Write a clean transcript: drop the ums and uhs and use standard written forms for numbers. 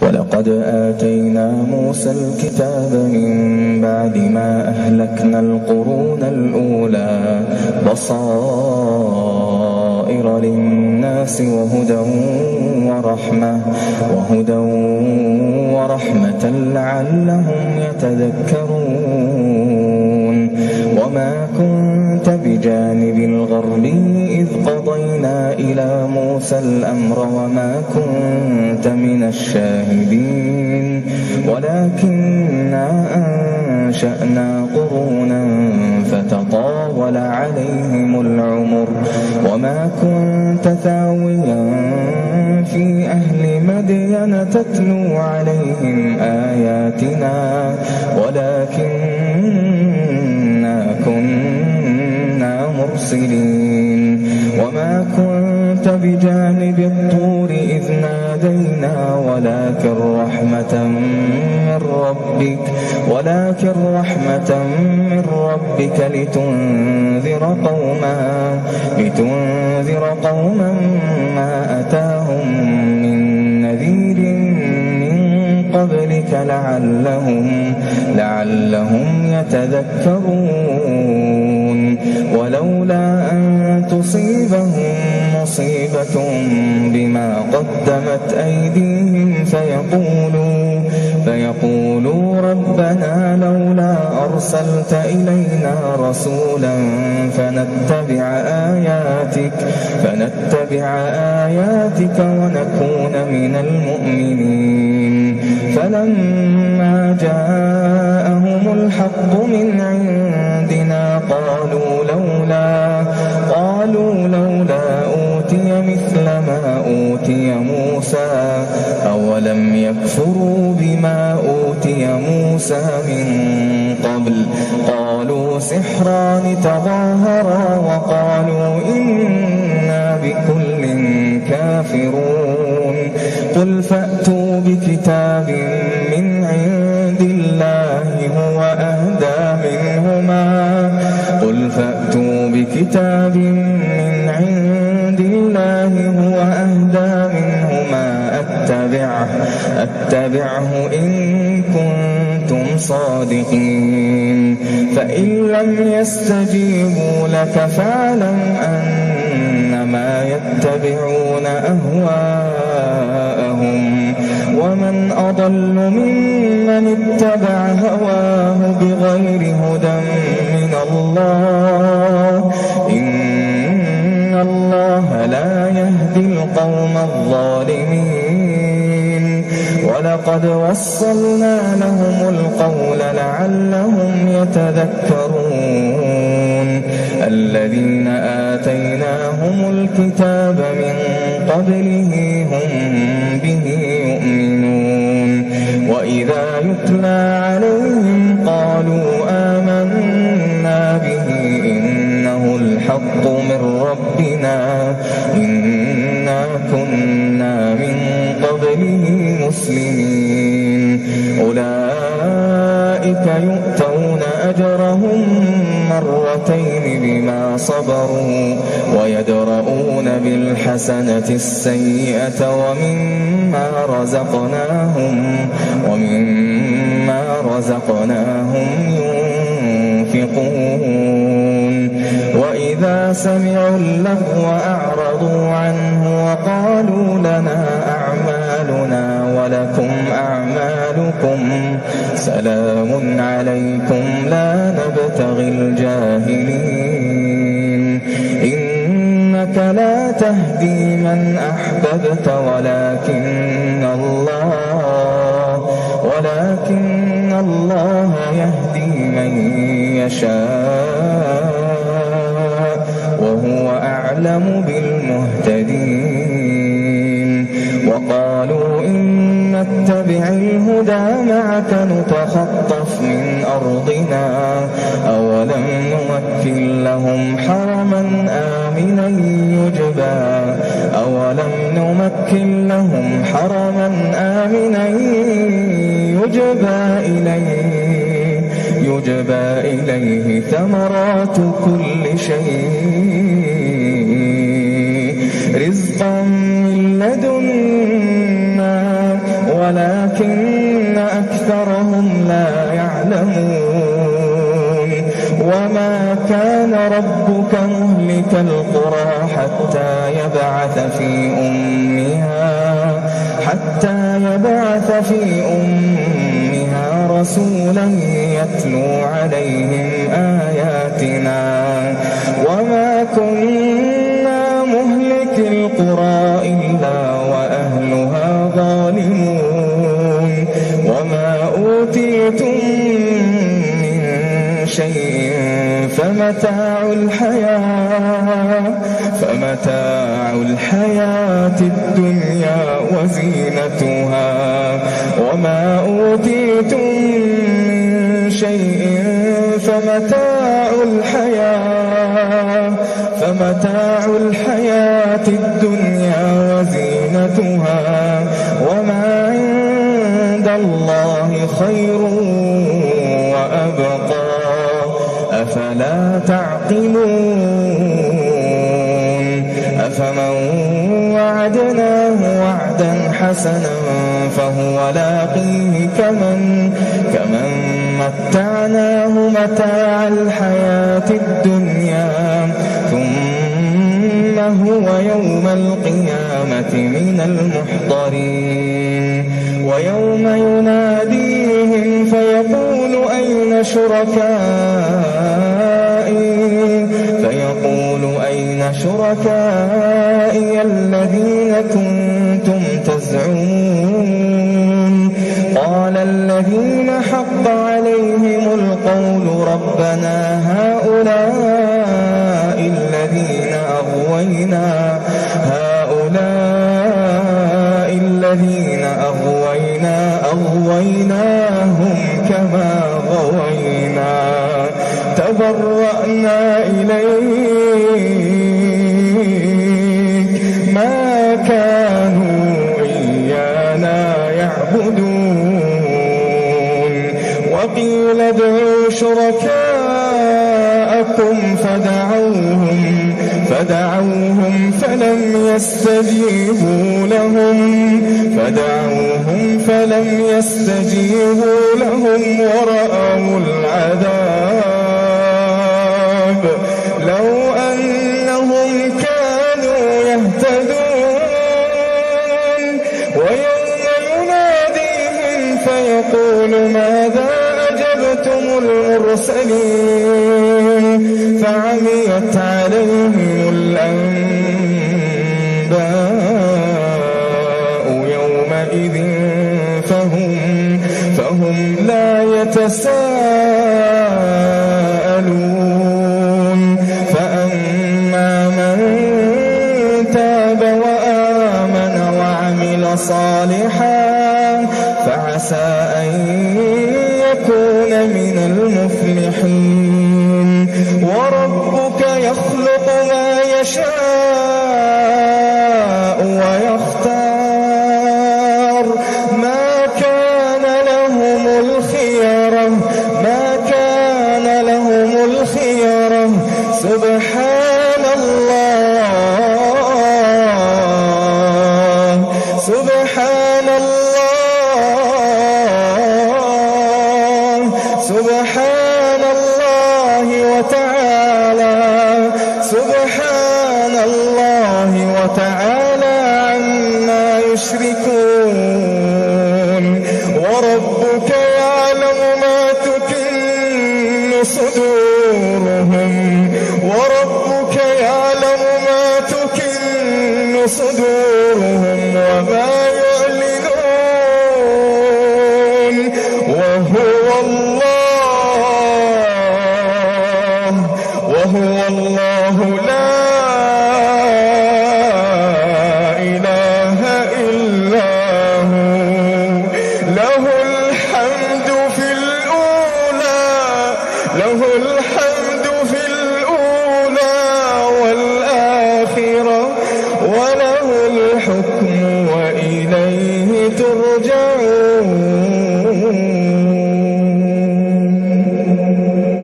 ولقد آتينا موسى الكتاب من بعد ما أهلكنا القرون الأولى بصائر للناس وهدى ورحمة لعلهم يتذكرون. وما كنت بجانب الغربي إذ قضينا إلى موسى الأمر وما كنت من الشاهدين ولكننا أنشأنا قرونا فتطاول عليهم العمر وما كنت ثاويا في أهل مدين تتلو عليهم آياتنا ولكننا كنا مرسلين. وما كنت بجانب الطور إذ نادينا ولكن رحمة من ربك لتنذر قوما ما أتاهم من نذير من قبلك لعلهم يتذكرون. ولولا أن تصيبهم مصيبة بما قدمت أيديهم فيقولوا ربنا لولا أرسلت إلينا رسولا فنتبع آياتك ونكون من المؤمنين. فلما جاءهم الحق من عندنا قالوا لولا أوتي مثل ما أوتي موسى أولم يكفروا بما أوتي موسى من قبل قالوا سحران تظاهرا وقالوا إنا بكل كافرون. قل فأتوا بكتاب من عند الله هو أهدى منهما أتبعه إن كنتم صادقين. فإن لم يستجيبوا لك فاعلم أنما يتبعون أهواءهم ومن أضل ممن اتبع هواه بغير هدى من الله إن الله لا يهدي القوم الظالمين. ولقد وصلنا لهم القول لعلهم يتذكرون. الذين آتيناهم الكتاب من قبله هم به يؤمنون. وإذا يتلى عليهم قالوا آمنا به إنه الحق من ربنا إنا كنا من قبله مسلمين. أولئك يؤتون أجرهم مرتين بما صبروا ويدرؤون بالحسنة السيئة ومما رزقناهم ينفقون. وإذا سمعوا اللغو أعرضوا عنه وقالوا لنا أعمالنا ولكم أعمالكم سلام عليكم لا نبتغي الجاهلين. إنك لا تهدي من أحببت ولكن الله يهدي من يشاء وهو أعلم بالمهتدين. وقالوا إن نتبع الهدى معك نتخطف من أرضنا أولم نمكن لهم حرما آمنا يجبى إليه ثمرات كل شيء رزقا من لدنا ربك مهلك القرى حتى يبعث في أمها رسولا يتلو عليهم آياتنا وما كنا مهلك القرى إلا وأهلها ظالمون وما أوتيتم من شيء فمتاع الحياة الدنيا وزينتها وما أوتيتم من شيء فمتاع الحياة الدنيا وزينتها وما عند الله خير وأبقى أفلا تعقلون أفمن وعدناه وعدا حسنا فهو لاقيه كمن متعناه متاع الحياة الدنيا ثم هو يوم القيامة من المحضرين ويوم يناديهم فيقول أين شركائي الذين كنتم تزعمون قال الذين حق عليهم القول ربنا هؤلاء الذين أغويناهم كما غوينا تبرأنا إليك ما كانوا إيانا يعبدون وقيل ادعوا شركاءكم فدعوهم فلم يستجيبوا لهم ورأوا العذاب لو أنهم كانوا يهتدون ويوم يناديهم فيقول ماذا أجبتم المرسلين فعميت عليهم الأنباء يومئذ فهم لا يتساءلون فأما من تاب وآمن وعمل صالحا فعسى أن يكون من المفلحين وربك يخلق ما يشاء ويختار ما كان لهم الخيرة سبحان الله وتعالى عما يشركون وربك يعلم ما تكن صدورهم